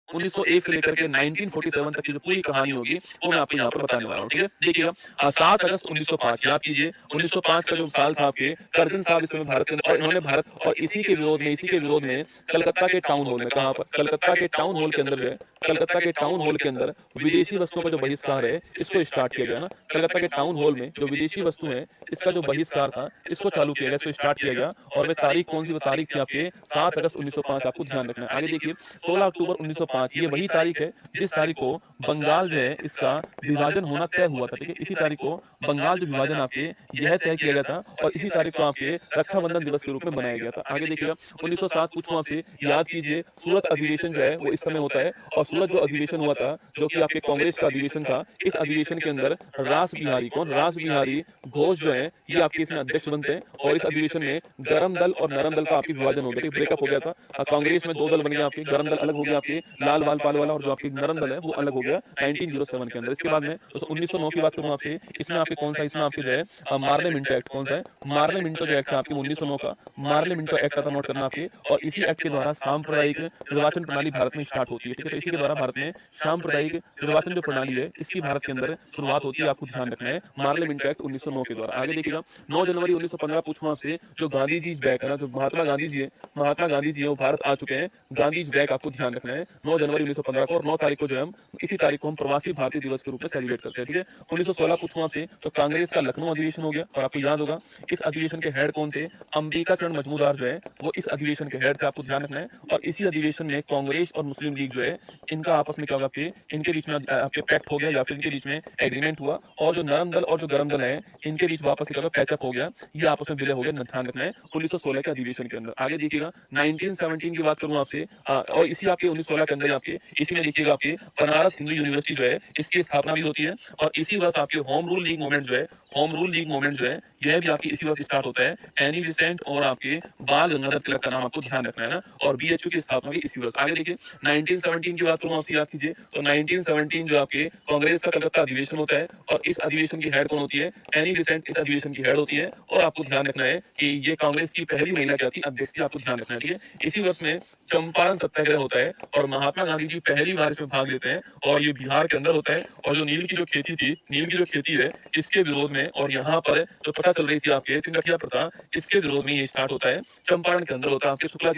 1901 से लेकर के 1947 तक की जो पूरी कहानी होगी वो मैं आपको यहाँ पर बताने वाला हूँ, ठीक है। देखिएगा 7 अगस्त 1905, याद कीजिए 1905 का जो साल था आपके, करजन साहब इस समय भारत के अंदर, और इन्होंने भारत और इसी के विरोध में कलकत्ता के टाउन हॉल में, कहाँ पर, कलकत्ता के टाउन हॉल के अंदर जो है, कलकत्ता के टाउन हॉल के अंदर विदेशी वस्तुओं का जो बहिष्कार है इसको स्टार्ट किया गया ना। कलकत्ता के टाउन हॉल में जो विदेशी वस्तु है इसका जो बहिष्कार था इसको चालू किया गया, इसको स्टार्ट किया गया। और वह तारीख कौन सी, वो तारीख थी आपके 7 अगस्त 1905, आपको ध्यान रखना है। आगे देखिए 16 अक्टूबर 1905, ये वही तारीख है जिस तारीख को बंगाल जो है इसका विभाजन होना तय हुआ था, ठीक है। इसी तारीख को बंगाल जो विभाजन आपके यह तय किया गया था और इसी तारीख को आपके रक्षाबंधन दिवस के रूप में बनाया गया था। आगे देखिएगा 1907, पूछूं आपसे, याद कीजिए सूरत अधिवेशन जो है वो इस समय होता है, और सूरत जो अधिवेशन हुआ था जो कि आपके कांग्रेस का अधिवेशन था, इस अधिवेशन के अंदर रास बिहारी, कौन, रास बिहारी घोष जो है ये आपके इसमें अध्यक्ष बनते हैं। और इस अधिवेशन में गरम दल और नरम दल का आपकी विभाजन हो गया, ब्रेकअप हो गया था। कांग्रेस में 2 दल बन गए आपके, गरम दल अलग हो गया आपके लाल बाल पाल वाला, और जो आपकी नरम दल है वो अलग हो गया 1907 के अंदर। इसके बाद में दोस्तों 1909 की बात करूं आपसे, इसमें आपके कौन सा, इसमें आपके जो है मार्ले मिंटो एक्ट, कौन सा है, मार्ले मिंटो जो एक्ट है आपके 1909 का, मार्ले मिंटो एक्ट का नोट करना आपके। और इसी एक्ट के द्वारा सांप्रदायिक निर्वाचन प्रणाली भारत में स्टार्ट होती है, ठीक है। तो इसी के द्वारा भारत में सांप्रदायिक निर्वाचन जो प्रणाली है इसकी भारत के अंदर शुरुआत होती है, आपको ध्यान रखना है, मार्ले मिंटो एक्ट 1909 के द्वारा। आगे देखिएगा 9 जनवरी 1915, पूछूं आपसे, जो गांधी जी बैक है ना, जो महात्मा गांधी जी है, महात्मा गांधी जी है वो भारत आ चुके हैं, गांधी जी बैक, आपको ध्यान रखना है 9 जनवरी 1915 को। और 9 तारीख को जो है हम, इसी तारीख को हम प्रवासी भारतीय दिवस के रूप में सेलिब्रेट करते हैं, ठीक है। 1916 पूछूं आपसे, तो कांग्रेस का लखनऊ अधिवेशन हो गया, और आपको याद होगा इस अधिवेशन के हेड कौन थे, अंबिका चरण मजमूदार जो है वो इस अधिवेशन के हेड थे, आपको ध्यान रखना है। और इसी अधिवेशन में कांग्रेस और मुस्लिम लीग जो है इनका आपस में क्या होगा, आपके इनके बीच में आपके पैक्ट हो गया, या फिर इनके बीच में एग्रीमेंट हुआ, और जो नरम दल और जो गरम दल है इनके बीच वापस क्या होगा, पैचअप हो गया, ये आपस में विलय हो गया, ध्यान रखना है 1916 के अधिवेशन के अंदर। आगे देखिएगा 1917 की बात करूं आपसे, और इसी आपके 1916 के अंदर आपके इसी में देखिएगा आपके बनारस हिंदू यूनिवर्सिटी जो है इसकी स्थापना भी होती है। और इसी वर्ष आपके होम रूल लीग मूवमेंट जो है, होम रूल लीग मूवमेंट जो है यह भी आपकी इसी वर्ष स्टार्ट होता है। एनी विसेंट और आपके बाल गंगाधर तिलक का नाम आपको ध्यान रखना है ना, और बीएचयू की स्थापना भी इसी वर्ष। आगे देखिए 1917 की बात करूं आपसे, याद कीजिए, तो 1917 जो आपके कांग्रेस का कलकत्ता अधिवेशन होता है, और इस अधिवेशन की हेड कौन होती है, एनी विसेंट इस अधिवेशन की हेड होती है। और आपको ध्यान रखना है कि ये कांग्रेस की पहली महिला क्या थी, अध्यक्ष थी, आपको ध्यान रखना है, ठीक है। इसी वर्ष में चंपारण सत्याग्रह होता है, और महात्मा गांधी जी पहली बार इसमें भाग लेते हैं, और ये बिहार के अंदर होता है। और जो नील की जो खेती थी, नील की जो खेती है इसके विरोध में, और यहाँ पर जो प्रथा चल रही थी आपके तिनकठिया प्रथा, इसके विरोध में ये स्टार्ट होता है, चंपारण के अंदर होता है। आपके शुक्ला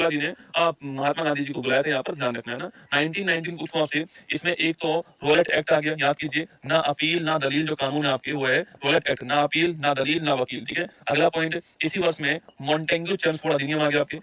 जी ने आप महात्मा गांधी जी को बुलाया था, यहाँ पर ध्यान रखना है ना। 1919 पूछूं आपसे, इसमें एक तो रॉलेट एक्ट आ गया, याद कीजिए, ना अपील ना दलील, जो कानून है आपके वो है रॉलेट एक्ट, ना अपील ना दलील ना वकील, ठीक है। अगला पॉइंट, इसी वर्ष में मॉन्टेग्यू चेम्सफोर्ड अधिनियम आ गया आपके,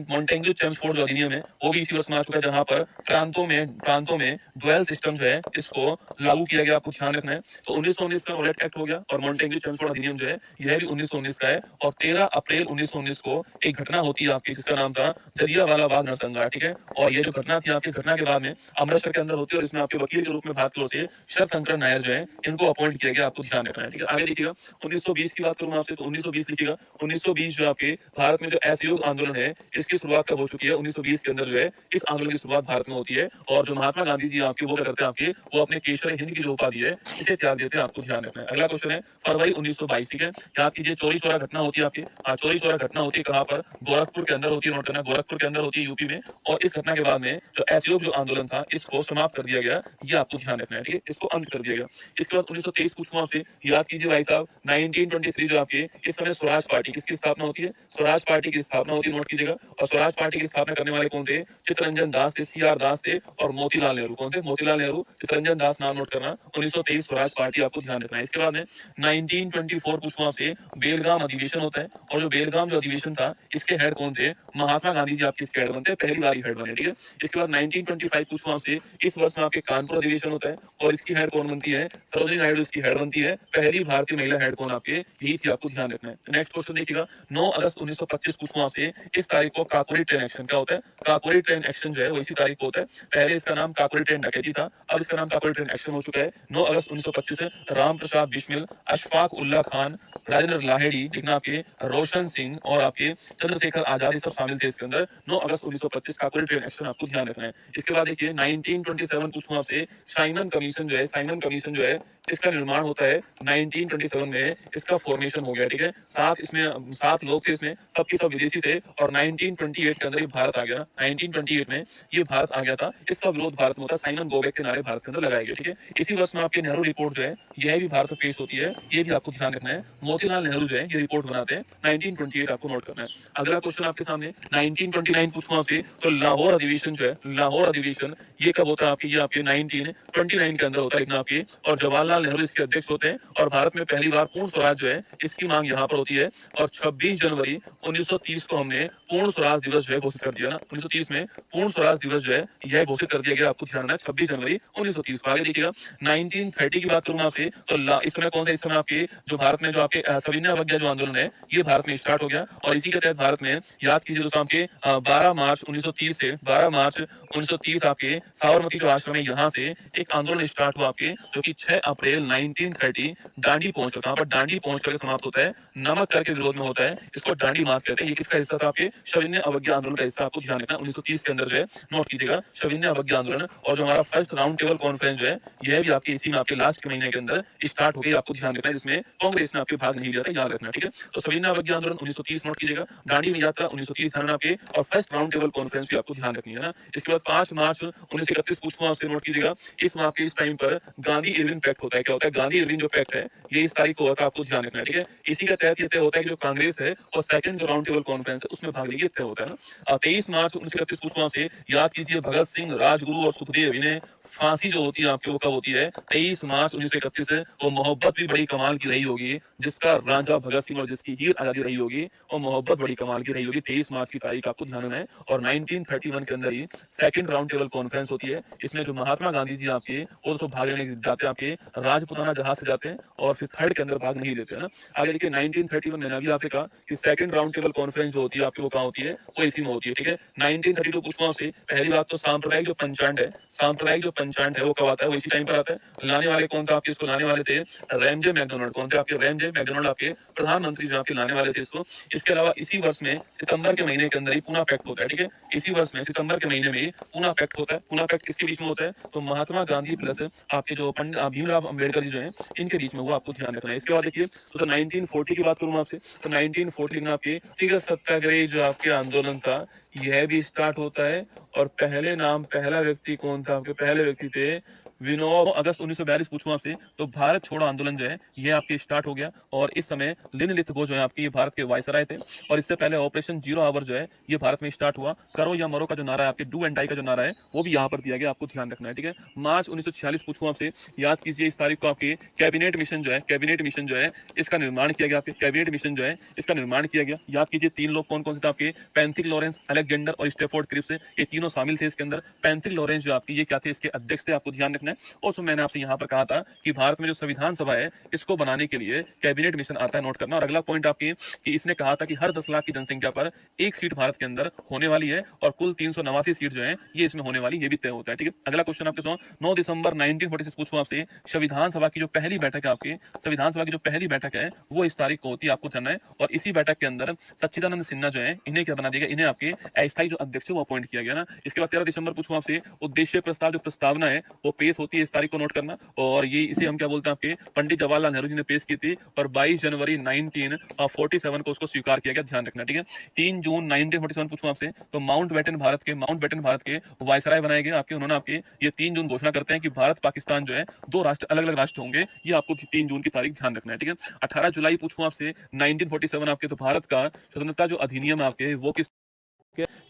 मॉन्टेग्यू चेम्सफोर्ड जो अधिनियम है वो भी इसी वर्ष में आ चुका है, जहां पर प्रांतों में ड्वेल सिस्टम जो है इसको लागू किया गया, आपको ध्यान रखना है। तो 1919 का रॉलेट एक्ट हो गया, और मॉन्टेग्यू चेम्सफोर्ड अधिनियम जो है यह भी 1919 का है। और 13 अप्रैल 1919 को एक घटना होती है आपकी, जिसका नाम था जलियांवाला बाग नरसंहार, ठीक है। और ये जो घटना थी आपकी, घटना के बाद में अमृतसर के अंदर होती है, और इसमें आपके वकील के रूप में भारत से शरशंकर नायर जो है इनको अपॉइंट किया गया, आपको ध्यान रखना है, ठीक है। आगे देखिएगा 1920 की बात करूंगा आपसे, तो 1920 लिखिएगा, 1920 जो आपके भारत में जो असहयोग आंदोलन है इसकी शुरुआत कब हो चुकी है, 1920 के अंदर जो है इस आंदोलन की शुरुआत भारत में होती है। और जो महात्मा गांधी जी आपके वो क्या करते हैं, आपके वो अपने केशर हिंद की जो उपाधि है इसे त्याग देते हैं, आपको ध्यान रखना है। अगला क्वेश्चन है फरवरी 1922, ठीक है। याद कीजिए चौरी चौरा घटना होती है आपकी, चौरी चौरा घटना होती है कहां पर, गोरखपुर के अंदर होती है, नोट करना, गोरखपुर के अंदर होती है यूपी में। और इस घटना के बाद में जो असहयोग जो आंदोलन था इसको समाप्त कर दिया गया, ये आपको ध्यान रखना है, ठीक है, इसको अंत कर दिया गया। इसके बाद 1923 पूछूं आपसे, याद कीजिए भाई साहब 1923 जो आपके इस समय स्वराज पार्टी किसकी स्थापना होती है, स्वराज पार्टी की स्थापना होती है, नोट कीजिएगा। और स्वराज पार्टी की स्थापना करने वाले कौन थे, चित्तरंजन दास थे, सीआर दास थे, और मोतीलाल नेहरू, कौन थे, मोतीलाल नेहरू, चित्तरंजन दास, नाम नोट करना। 1923 स्वराज पार्टी, आपको ध्यान रखना है। इसके बाद में 1924 पूछूं आपसे, बेलगाम अधिवेशन होता है, और जो बेलगाम जो अधिवेशन था इसके हेड कौन थे, महात्मा गांधी जी आपके इसके हेड बनते हैं, पहली बार हेड बने, ठीक है। इसके बाद 1925 पूछूं आपसे, इस वर्ष में आपके कानपुर अधिवेशन होता है, और इसकी हेड कौन बनती है, सरोजिनी नायडू इसकी हेड बनती है, पहली भारतीय महिला हेड कौन आपके, यही थी, आपको ध्यान रखना है। नेक्स्ट क्वेश्चन देखिएगा 9 अगस्त 1925 पूछूं आपसे, इस तारीख को काकोरी ट्रेन एक्शन क्या होता है, काकोरी ट्रेन एक्शन जो है वो इसी तारीख को होता है। पहले इसका नाम काकोरी ट्रेन डकैती था, अब इसका नाम काकोरी ट्रेन एक्शन हो चुका है। 9 अगस्त 1925 से राम प्रसाद बिस्मिल, अशफाक उल्ला खान, राजेंद्र लाहेड़ी, देखना आपके रोशन सिंह और आपके चंद्रशेखर आजाद, ये सब शामिल थे इसके अंदर। 9 अगस्त 1925 काकोरी ट्रेन एक्शन, आपको ध्यान रखना है। इसके बाद देखिए 1927 पूछूं आपसे, साइमन कमीशन जो है, साइमन कमीशन जो है इसका निर्माण होता है 1927 में, इसका फॉर्मेशन हो गया, ठीक है। 7 लोग थे इसमें, सबके सब विदेशी थे, और 1928 के अंदर ये भारत आ गया। 1928 में ये भारत आ गया था, इसका विरोध भारत में होता है, साइमन बोवेक के नारे भारत के अंदर लगाए गए। ठीक है, इसी वर्ष में आपकी नेहरू रिपोर्ट जो है यह भी भारत में पेश होती है, ये भी आपको ध्यान रखना है। मोतीलाल नेहरू जो है ये रिपोर्ट बनाते हैं, 1928 आपको नोट करना है। अगला क्वेश्चन आपके सामने 1929 पूछूं आपसे, तो लाहौर अधिवेशन जो है, लाहौर अधिवेशन ये कब होता है आपकी, ये आपके 1929 के अंदर होता है लिखना आपकी, और जवाहरलाल नेहरू इसके अध्यक्ष होते हैं, और भारत में पहली बार पूर्ण स्वराज जो है इसकी मांग यहाँ पर होती है, और 26 जनवरी 1930 को हमने पूर्ण स्वराज दिवस जो है घोषित कर दिया ना, 1930 में पूर्ण स्वराज दिवस जो है यह घोषित कर दिया गया, आपको ध्यान रखना है 26 जनवरी 1930 को। आगे देखिएगा 1930 की बात करूंगा आपसे, तो इस समय कौन सा, इस समय आपके जो भारत में जो आपके सविनय अवज्ञा जो आंदोलन है ये भारत में स्टार्ट हो गया, और इसी के तहत भारत में याद कीजिए दोस्तों आपके 12 मार्च 1930 से 12 मार्च 1930 आपके साबरमती जो आश्रम है यहाँ से एक आंदोलन स्टार्ट हुआ आपके, जो कि 6 अप्रैल 1930 दांडी पहुंचकर, कहां पर दांडी पहुंचकर समाप्त होता है, नमक कर के विरोध में होता है, इसको दांडी मार्च कहते हैं। ये किसका हिस्सा था, आपके सविनय अवज्ञा आंदोलन का हिस्सा, आपको ध्यान रखना 1930 के अंदर जो है नोट कीजिएगा सविनय अवज्ञा आंदोलन। और जो हमारा फर्स्ट राउंड टेबल कॉन्फ्रेंस जो है यह भी आपके इसी में आपके लास्ट के महीने के अंदर स्टार्ट हो गई, आपको ध्यान रखना है, जिसमें कांग्रेस ने आपके भाग नहीं लिया था, याद रखना। ठीक है, तो सविनय अवज्ञा आंदोलन 1930 नोट कीजिएगा, दांडी में यात्रा 1930 ध्यान आपके, और फर्स्ट राउंड टेबल कॉन्फ्रेंस भी आपको ध्यान रखनी है ना। इसके बाद 5 मार्च 1931 पूछूं आपसे, नोट कीजिएगा, इस आपके इस टाइम पर गांधी इरविन पैक्ट होता है। क्या होता है, गांधी इरविन जो पैक्ट है ये इस तारीख को होता है, आपको ध्यान रखना है। ठीक है, इसी का तहत ये तय होता है कि जो कांग्रेस है और सेकंड जो राउंड टेबल कॉन्फ्रेंस है उसमें भाग लेगी, तय होता है ना। 23 मार्च 1931 पूछूं आपसे, याद कीजिए भगत सिंह, राजगुरु और सुखदेव, इन्हें फांसी जो होती है आपकी वो कब होती है, 23 मार्च 1931 है। वो मोहब्बत भी बड़ी कमाल की रही होगी, जिसका राजा भगत सिंह और जिसकी हीर आजादी रही होगी, और मोहब्बत बड़ी कमाल की रही होगी। 23 मार्च की तारीख आपको ध्यान रखना है। और 1931 के अंदर ही सेकंड राउंड टेबल कॉन्फ्रेंस होती है, इसमें जो महात्मा गांधी जी आपके वो तो भाग लेने जाते हैं, आपके राजपुताना जहाज से जाते हैं, और फिर थर्ड के अंदर भाग नहीं लेते हैं ना। आगे देखिए 1931 मैंने अभी आपसे कहा कि सेकंड राउंड टेबल कॉन्फ्रेंस जो होती है आपकी वो कहाँ होती है, वो इसी में होती है। ठीक है, 1932 पूछूं आपसे, पहली बात तो सांप्रदायिक जो पंचांग है, सांप्रदायिक जो पंचांग है वो कब आता है, वो इसी टाइम पर आता है। लाने वाले कौन था आपके, इसको लाने वाले थे रैमजे मैकडोनाल्ड। कौन थे आपके, रैमजे मैकडोनाल्ड आपके प्रधानमंत्री जो आपके लाने वाले थे इसको। इसके अलावा इसी वर्ष में सितंबर के महीने के अंदर ही पूना पैक्ट होता है। ठीक है, इसी वर्ष में सितंबर के महीने में ही पूना पैक्ट होता है। पूना पैक्ट किसके बीच में होता है, तो महात्मा गांधी प्लस आपके जो पंडित भीमराव अम्बेडकर जी जो है इनके बीच में, वो आपको ध्यान रखना है। इसके बाद देखिए तो 1940 की बात करूंगा आपसे, तो 1940 में आपके व्यक्तिगत सत्याग्रह जो आपके आंदोलन था यह भी स्टार्ट होता है, और पहला व्यक्ति कौन था, आपके पहले व्यक्ति थे विनोब। अगस्त 1942 पूछूं आपसे, तो भारत छोड़ो आंदोलन जो है ये आपके स्टार्ट हो गया, और इस समय लिन लिथगो जो है आपके ये भारत के वायसराय थे, और इससे पहले ऑपरेशन जीरो आवर जो है ये भारत में स्टार्ट हुआ। करो या मरो का जो नारा है आपके, डू एंड डाई का जो नारा है वो भी यहाँ पर दिया गया, आपको ध्यान रखना है। ठीक है, मार्च 1946 पूछूं आपसे, याद कीजिए इस तारीख को आपके कैबिनेट मिशन जो है, कैबिनेट मिशन जो है इसका निर्माण किया गया, आपके कैबिनेट मिशन जो है इसका निर्माण किया गया। याद कीजिए 3 लोग कौन कौन से थे आपके, पैंथिक लॉरेंस, अलेक्जेंडर और स्टेफोर्ड क्रिप्स, ये तीनों शामिल थे इसके अंदर। पैंथिक लॉरेंस जो आपकी ये क्या थे, इसके अध्यक्ष थे, आपको ध्यान रखना है। और सो मैंने आपसे यहाँ पर कहा था कि भारत में जो संविधान सभा है इसको बनाने के लिए कैबिनेट मिशन आता है, नोट करना। और अगला पॉइंट आपकी कि इसने कहा था कि हर 10 लाख की जनसंख्या पर एक सीट भारत के अंदर होने वाली है, और कुल 389 सीट जो है ये इसमें होने वाली, ये भी तय होता है। ठीक है, अगला क्वेश्चन आपके 9 दिसंबर 1946 पूछूं आपसे, संविधान सभा की जो पहली बैठक है आपकी, संविधान सभा की जो पहली बैठक है वो इस तारीख को होती है, आपको जानना है। और इसी बैठक के अंदर सच्चिदानंद सिन्हा जो है इन्हें क्या बना दिया गया, इन्हें आपके अस्थायी जो अध्यक्ष वो अपॉइंट किया गया ना। इसके बाद 13 दिसंबर पूछूं आपसे, उद्देश्य प्रस्ताव जो प्रस्तावना है वो पेश होती है, इस तारीख को नोट करना। और ये इसे हम क्या बोलते हैं, आपके पंडित जवाहरलाल नेहरू जी ने पेश की थी, और 22 जनवरी 1947 को उसको स्वीकार किया गया, ध्यान रखना। ठीक है, 3 जून 1947 पूछूं आपसे, तो माउंट बेटन भारत के वायसराय बनाए गए आपके। उन्होंने आपके ये 3 जून घोषणा करते हैं कि भारत पाकिस्तान जो है 2 राष्ट्र, अलग अलग राष्ट्र होंगे, ये आपको 3 जून की तारीख ध्यान रखना है। ठीक है, 18 जुलाई पूछूं आपसे 1947 आपके, तो भारत का स्वतंत्रता जो अधिनियम है आपके वो किस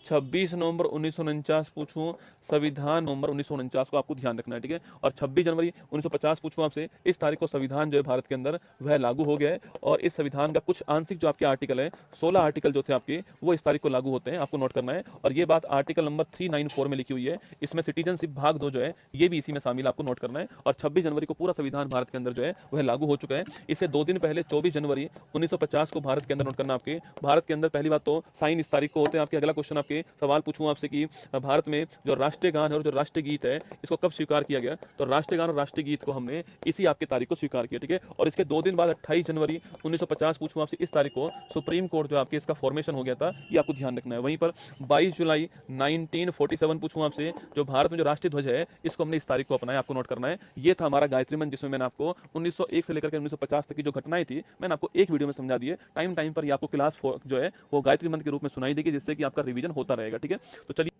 26 नवंबर 1949 पूछूं, संविधान नवंबर 1949 को आपको ध्यान रखना है। ठीक है, और 26 जनवरी 1950 पूछूं आपसे, इस तारीख को संविधान जो है भारत के अंदर वह लागू हो गया है, और इस संविधान का कुछ आंशिक जो आपके आर्टिकल है 16 आर्टिकल जो थे आपके वो इस तारीख को लागू होते हैं, आपको नोट करना है। और ये बात आर्टिकल नंबर 394 में लिखी हुई है, इसमें सिटीजनशिप भाग 2 जो है ये भी इसी में शामिल, आपको नोट करना है। और 26 जनवरी को पूरा संविधान भारत के अंदर जो है वह लागू हो चुका है। इससे 2 दिन पहले 24 जनवरी 1950 को भारत के अंदर, नोट करना आपके भारत के अंदर पहली बात तो साइन इस तारीख को होते हैं आपके। अगला क्वेश्चन आपके सवाल पूछूं आपसे कि भारत में जो राष्ट्रीय गान है और जो राष्ट्रीय गीत है इसको कब स्वीकार किया गया, तो राष्ट्रीय गान और राष्ट्रीय गीत को हमने इसी आपके तारीख को स्वीकार किया। ठीक है, और इसके 2 दिन बाद 28 जनवरी 1950 पूछूं आपसे, इस तारीख को सुप्रीम कोर्ट जो आपके इसका फॉर्मेशन हो गया था, ये आपको ध्यान रखना है। वहीं पर 22 जुलाई 1947 पूछूं आपसे, जो भारत में जो राष्ट्रीय ध्वज है इसको हमने इस तारीख को अपनाया, आपको नोट करना है। ये था हमारा गायत्री मंच, जिसमें मैंने आपको 1901 से लेकर के 1950 तक की जो घटनाएं थी मैंने आपको एक वीडियो में समझा दी है। टाइम टाइम पर ये आपको क्लास जो है वो गायत्री मंत्र के रूप में सुनाई देगी, जिससे कि आपका रिवीजन होता रहेगा। ठीक है, तो चलिए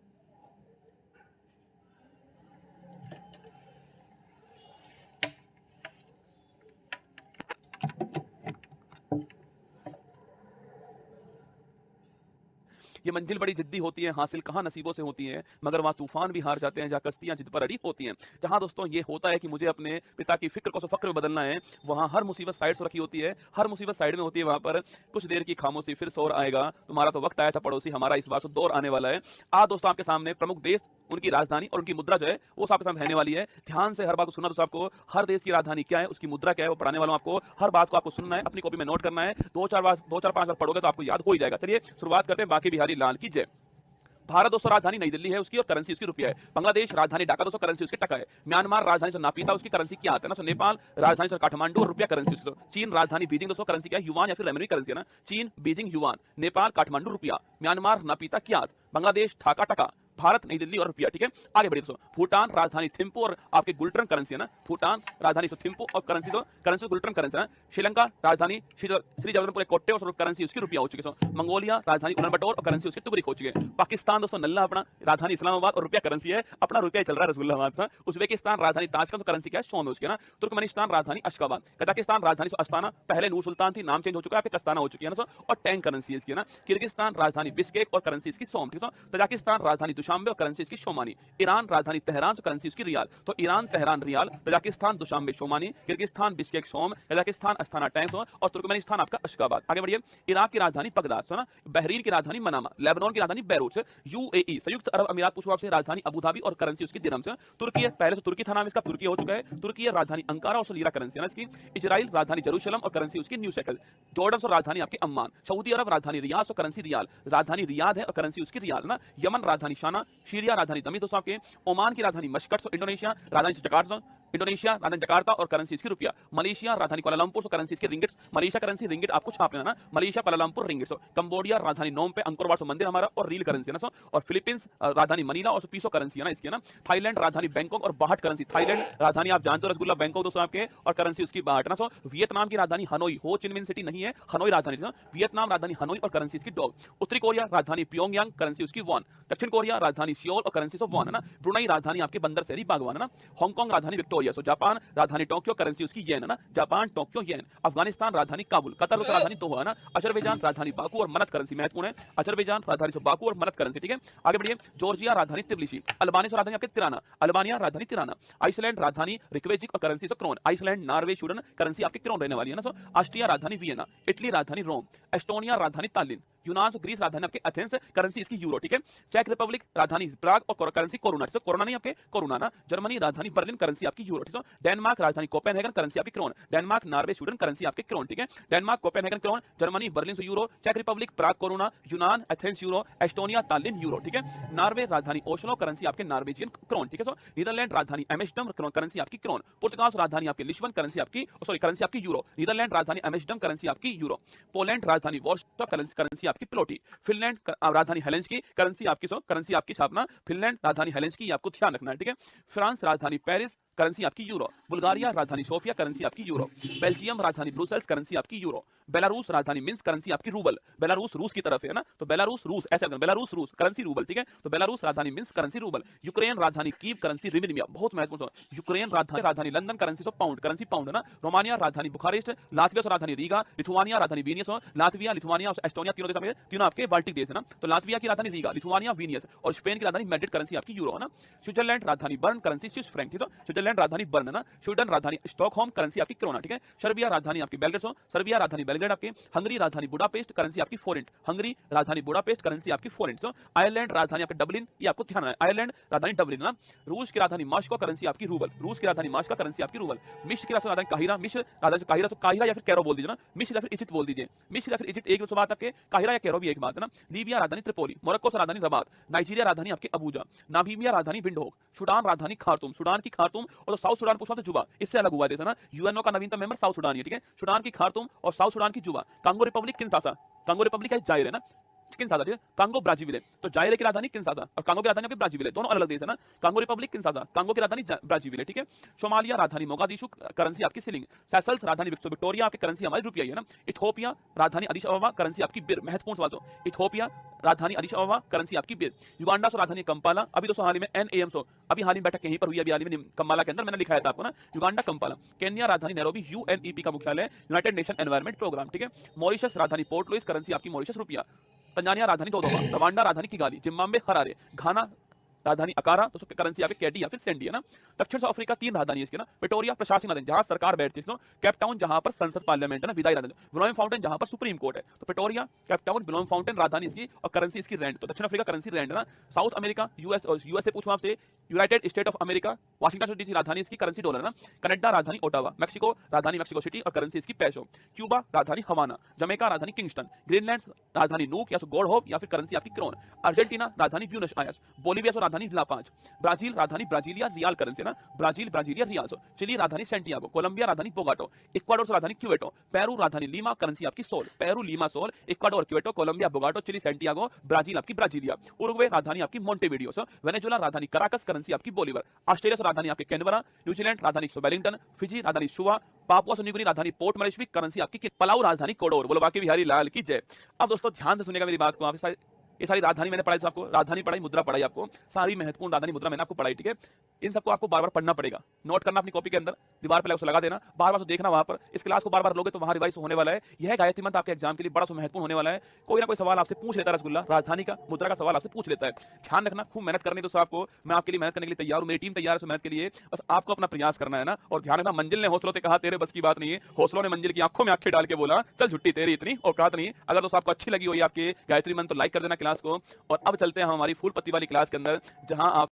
ये मंजिल बड़ी जिद्दी होती है, हासिल कहाँ नसीबों से होती है, मगर वहाँ तूफान भी हार जाते हैं, जहाँ कश्तियाँ जिद पर अड़ी होती हैं। जहाँ दोस्तों ये होता है कि मुझे अपने पिता की फ़िक्र को फ़क्र में बदलना है, वहाँ हर मुसीबत साइड से रखी होती है, हर मुसीबत साइड में होती है, वहाँ पर कुछ देर की खामोशी फिर शोर आएगा, तुम्हारा तो वक्त आया था पड़ोसी, हमारा इस बार से दौर आने वाला है। आज दोस्तों आपके सामने प्रमुख देश, उनकी राजधानी और उनकी मुद्रा जो है वो आपके सामने रहने वाली है। ध्यान से हर बात को सुनना दोस्तों आपको, हर देश की राजधानी क्या है, उसकी मुद्रा क्या है, वो पढ़ाने वालों आपको हर बात को आपको सुनना है, अपनी कॉपी में नोट करना है। 2-4 5 बार पढ़ोगे तो आपको याद हो ही जाएगा। चलिए शुरुआत करते हैं, बाकी बिहारी लाल की जय। भारत दोस्तों राजधानी नई दिल्ली है उसकी और करेंसी उसकी रुपया है। बांग्लादेश राजधानी ढाका दोस्तों, करेंसी उसकी टका है। म्यांमार राजधानी से नापीता, उसकी करेंसी क्या आता है ना। नेपाल राजधानी से काठमांडू और रुपया करेंसी उसकी। चीन राजधानी बीजिंग दोस्तों, करेंसी क्या है, युवान या फिर रेमनी करेंसी है ना। चीन बीजिंग युवान, नेपाल काठमांडू रुपया, म्यांमार नापीता क्यास, बांग्लादेश ढाका टका, भारत नई दिल्ली और रुपया। ठीक है, आगे बढ़िए दोस्तों। भूटान राजधानी थिम्पू और आपके गुल्टन करेंसी है ना। भूटान राजधानी थिम्पू और करेंसी गुल्टन करेंसी है ना। श्रीलंका राजधानी श्री जगन्नाथपुर कोट्टे और करेंसी उसकी रुपया हो चुकी है। मंगोलिया राजधानी उलानबटोर और करेंसी उसकी तुगरिक हो चुकी है। पाकिस्तान दोस्तों नल्ला अपना, राजधानी इस्लामाबाद और रुपया करेंसी है, अपना रुपया चल रहा है रसगुल्लाबाद से। उज्बेकिस्तान राजधानी ताशकंद, करेंसी क्या है, सोन उसकी है ना। तुर्कमेनिस्तान राजधानी अशगाबाद, कजाकिस्तान राजधानी अस्ताना, पहले नूर सुल्तान थी, नाम चेंज हो चुका है, कस्ताना हो चुकी है ना। और टैंक करेंसी इसकी है ना। किर्गिस्तान राजधानी बिश्केक और करेंसी इसकी सोम। ठीक है, तजाकिस्तान राजधानी दुशांबे और करेंसी इसकी शोमानी। ईरान राजधानी तेहरान, तो करेंसी उसकी रियाल। तो Iran Tehran rial, Tajikistan Dushanbe somoni, Kyrgyzstan Bishkek som, Kazakhstan Astana tenge और तुर्कमेनिस्तान आपका अशगाबाद। आगे बढ़िए। इराक की राजधानी बगदाद है ना। बहरीन की राजधानी मनामा, लेबनान की राजधानी बैरूत, यूएई संयुक्त अरब अमीरात पूछो आपसे, राजधानी अबू धाबी और करेंसी उसकी दिरहम से। तुर्की है, पहले तो तुर्की था नाम इसका, तुर्की हो चुका है। तुर्की है राजधानी अंकारा और लीरा करेंसी है ना इसकी। इजराइल राजधानी जेरूशलम और करेंसी उसकी न्यू शेकल। जॉर्डन और राजधानी आपकी अम्मान। सऊदी अरब राजधानी रियाद और करेंसी रियाल, राजधानी रियाद है और करेंसी उसकी रियाल ना। यमन राजधानी शाना, सीरिया राजधानी दमिश्क दोस्तों आपके। ओमान की राजधानी मस्कट, इंडोनेशिया राजधानी जकार्ता, इंडोनेशिया राजधानी जकार्ता और करेंसी इसकी रुपया। मलेशिया राजधानी कुआलालंपुर और करेंसी इसकी रिंगिट। मलेशिया करेंसी रिंगिट आपको छाप लेना ना, मलेशिया कुआलालंपुर रिंगिट। कंबोडिया राजधानी नोम पे, अंकोर वाट मंदिर हमारा और रील करेंसी है ना। और फिलीपींस राजधानी मनीला और पीसो करेंसी है ना इसकी ना। थाईलैंड राजधानी बैंकॉक और बाहट करेंसी। थाईलैंड राजधानी आप जानते हो रसगुल्ला बैंकॉक दोस्तों आपके, और करेंसी उसकी बाहट ना। वियतनाम की राजधानी हनोई, हो चिन मिन सिटी नहीं है, हनोई राजधानी ना। वियतनाम राजधानी हनोई और करेंसी इसकी डॉग। उत्तरी कोरिया राजधानी प्योंगयांग, करेंसी उसकी वॉन। दक्षिण कोरिया राजधानी सियोल और करेंसी ऑफ वॉन है ना। ब्रुनई राजधानी आपके बंदर शहरी बागवान है ना। हांगकांग राजधानी विक्टोरिया। जापान राजधानी टोक्यो, करेंसी उसकी येन है ना। जापान टोक्यो येन। अफगानिस्तान राजधानी काबुल। कतर राजधानी दोहा है ना। अजरबैजान राजधानी बाकू और मनत, करेंसी महत्वपूर्ण है, अजरबैजान राजधानी से बाकू और मनत करेंसी। ठीक है, आगे बढ़िए। जॉर्जिया राजधानी तिब्लिसी। अल्बानिया राजधानी आपके तिराना, अल्बानिया राजधानी तिराना। आइसलैंड राजधानी रिकवेजिक और करेंसी से krone. Iceland Norway Sweden, currency आपकी क्रोन रहने वाली है ना। ऑस्ट्रिया राजधानी वियना। इटली राजधानी रोम। एस्टोनिया राजधानी तालिन। यूनान से ग्रीस राजधानी आपके एथेंस, करेंसी इसकी यूरो। ठीक है, चेक रिपब्लिक राजधानी प्राग और करेंसी कोरोना। कोरोना नहीं आपके कोरोना ना। जर्मनी राजधानी बर्लिन, करेंसी आपकी यूरो। ठीक है, डेनमार्क राजधानी कोपेनहेगन, करेंसी आपकी krone. Denmark Norway Sweden, currency आपके क्रोन। ठीक है, Denmark Copenhagen krone, Germany Berlin से यूरो, चेक रिपब्लिक प्राग कोरोना, यूनान Athens euro, Estonia Tallinn euro. ठीक है, नॉर्वे राजधानी ओस्लो, करेंसी आपके नॉर्वेजियन क्रोन। ठीक है, नीदरलैंड राजधानी एम्स्टर्डम, करेंसी आपकी क्रोन। पुर्तगाल राजधानी आपकी लिस्बन, करेंसी आपकी करेंसी आपकी यूरो। नीदरलैंड राजधानी एम्स्टर्डम, करेंसी आपकी यूरो। पोलैंड राजधानी वॉर्सो, करेंसी आपकी प्लोटी। फिनलैंड राजधानी हेलेंस्की, करेंसी आपकी छापना फिनलैंड राजधानी हेलेंस्की, आपको ध्यान रखना है। ठीक है, फ्रांस राजधानी पेरिस, करेंसी आपकी यूरो। बुल्गारिया राजधानी सोफिया, करेंसी आपकी यूरो। बेल्जियम राजधानी ब्रुसेल्स, करेंसी आपकी यूरो। बेलारूस राजधानी मिन्स्क, करेंसी आपकी रूबल। बेलारूस रूस की तरफ है ना, तो बेलारूस रूस ऐसे बेलारूस रूस, करेंसी रूबल। ठीक है, तो बेलारूस राजधानी मिन्स्क, करेंसी रूबल। यूक्रेन राजधानी कीव, करेंसी रिमिनिया, बहुत महत्वपूर्ण। यूक्रेन राजधानी London, currency pound, currency pound है ना। रोमानिया राजधानी बुखारेस्ट। लातविया राजधानी रीगा। लिथुआनिया राजधानी वीनियस। लातविया, लिथुआनिया और एस्टोनिया तीनों आपके बाल्टिक देश है ना। तो लातविया की राजधानी रीगा, लिथुआनिया वीनियस और स्पेन की राजधानी मैड्रिड, करेंसी आपकी यूरो है ना। स्विट्जरलैंड राजधानी बर्न, करेंसी स्विस फ्रैंक। ठीक है, स्विट्जरलैंड राजधानी बर्न है ना। स्वीडन राजधानी स्टॉकहोम, करेंसी आपकी क्रोना। ठीक है, सर्बिया राजधानी आपकी बेलग्रेड, सर्बिया राजधानी बेलग्रेड आपकी। हंगरी राजधानी बुडापेस्ट, करेंसी आपकी फोरेंट। हंगरी राजधानी बुडापेस्ट, करेंसी आपकी फोरेंट। आयरलैंड राजधानी आपकी डबलिन, ये आपको ध्यान है, आयरलैंड राजधानी डबलिन ना। रूस की राजधानी मास्को, करेंसी आपकी रूबल। रूस की राजधानी मास्को, करेंसी आपकी रूबल। मिस्र की राजधानी काहिरा, मिस्र राजधानी काहिरा, तो काहिरा या फिर कैरो बोल दीजिए ना। मिस्र या फिर इजिप्ट बोल दीजिए। मिस्र या फिर इजिप्ट एक बात आपके, काहिरा या कैरो भी एक बात है ना। लीबिया राजधानी त्रिपोली। मोरक्को से राजधानी रबात। नाइजीरिया राजधानी आपकी अबूजा। नामीबिया राजधानी विंडहोक। सूडान राजधानी खार्तूम, सूडान की खार्तूम। और तो साउथ सूडान पूछा तो जुबा, इससे अलग हुआ देता ना। यूएनओ का नवीनतम मेंबर साउथ सूडान है। ठीक है, सूडान की खार्तूम और साउथ सूडान की जुबा। Congo Republic Kinshasa, Congo Republic है जायर है ना, किनशासा। ठीक है, कांगो ब्राजीविले, तो जायर की राजधानी किनशासा और कांगो की राजधानी आपकी ब्राजीविले, दोनों अलग देश है ना। कांगो रिपब्लिक किनशासा, कांगो की राजधानी ब्राजीविले। ठीक है, सोमालिया राजधानी मोगादिशु, करेंसी आपकी सिलिंग। सेशल्स राजधानी विक्टोरिया, आपकी करेंसी हमारी रुपया है ना। इथियोपिया राजधानी अदिश अबबा, करेंसी आपकी बिर, महत्वपूर्ण सवाल। इथियोपिया राजधानी अदिश अबबा, करेंसी आपकी बिर। युगांडा से राजधानी कंपाला, अभी दोस्तों हाल ही में NAM अभी हाल ही बैठक यहीं पर हुई, अभी हाल ही में कंपाला के अंदर, मैंने लिखाया था आपको ना, युगांडा कंपाला। केन्या राजधानी नैरोबी, UNEP का मुख्यालय, यूनाइटेड नेशन एनवायरमेंट प्रोग्राम। ठीक है, मॉरिशस राजधानी पोर्ट लुइस, करेंसी आपकी मॉरिशस रुपया। तंजानिया राजधानी दोदोबा, रवांडा राजधानी किगाली, जिम्बाब्वे हरारे, घाना राजधानी अकारा, तो करेंसी आपके कैडी या फिर सेंडी है ना। दक्षिण अफ्रीका 3 राजधानी है इसकी ना, प्रिटोरिया प्रशासनिक राजधानी जहां सरकार बैठती है, केप टाउन जहां पर संसद पार्लियामेंट है ना, विधायी राजधानी, ब्लोम फाउंटेन जहां पर सुप्रीम कोर्ट है। तो Pretoria, Cape Town, Blom fountain राजधानी इसकी और करेंसी इसकी रैंड। तो दक्षिण अफ्रीका करेंसी रैंड है ना। साउथ अमेरिका यूएस और यूएसए पूछूं आपसे, United state of America, Washington DC राजधानी इसकी, करेंसी डॉलर ना। कनाडा राजधानी ओटावा, मैक्सिको राजधानी मैक्सिको सिटी और करेंसी इसकी पेसो। क्यूबा राजधानी हवाना, जमैका राजधानी किंगस्टन, ग्रीनलैंड राजधानी नूक या गॉड होप या फिर करेंसी आपकी क्रोन, अर्जेंटीना राजधानी ब्यूनस आयर्स, बोलिविया राजधानी ला पांच, ब्राजील राजधानी ब्राजीलिया रियाल करेंसी ना, ब्राजील ब्राजीलिया रियाल्स, चिली राजधानी सेंटियागो, कोलंबिया राजधानी बोगाटो, इक्वाडोर राजधानी क्यूवेटो, पेरू राजधानी लीमा, करेंसी आपकी sol, Peru Lima sol, Ecuador Quito, Colombia Bogota, Chile Santiago, Brazil आपकी ब्राजीलिया, उरुग्वे राजधानी आपकी मोंटेविडियो, वेनेजुएला राजधानी कराकस, करेंसी आपकी बोलीवर, ऑस्ट्रेलिया राजधानी आपकी कैनबरा, न्यूजीलैंड राजधानी वेलिंगटन, फिजी राजधानी शुवा, पापुआ न्यू गिनी राजधानी पोर्ट मोरेस्बी, करेंसी आपकी पलाऊ राजधानी कोडोर। बोलो बाकी बिहारी लाल की जय। अब दोस्तों ध्यान से सुनिएगा मेरी बात को, ये सारी राजधानी मैंने पढ़ाई, आपको राजधानी पढ़ाई, मुद्रा पढ़ाई, आपको सारी महत्वपूर्ण राजधानी मुद्रा मैंने आपको पढ़ाई, ठीक है। इन सबको आपको बार बार पढ़ना पड़ेगा, नोट करना अपनी कॉपी के अंदर, दीवार पर लगा देना, बार बार देखना वहां पर। इस क्लास को बार बार लोगे तो वहां रिवाइज होने वाला है। यह गायत्री मंत्र आपके एग्जाम के लिए बड़ा महत्वपूर्ण होने वाला है। कोई ना कोई सवाल आपसे पूछ लेता है, रसगुल्ला राजधानी का मुद्रा का सवाल आपसे पूछ लेता है। ध्यान रखना, खूब मेहनत करनी दोस्तों आपको। मैं आपके लिए मेहनत करने के लिए तैयार हूं, मेरी टीम तैयार है मेहनत के लिए, बस आपको अपना प्रयास करना है ना। और ध्यान रखना, मंजिल ने हौसलों से कहा तेरे बस की बात नहीं है, हौसलों ने मंजिल की आंखों में आंखें डाल के बोला चल झुट्टी तेरी इतनी औकात नहीं। अगर दोस्तों आपको अच्छी लगी हुई आपकी गायत्री मंत्र तो लाइक कर देना क्लास को। और अब चलते हैं हम हमारी फूल पत्ती वाली क्लास के अंदर, जहां आप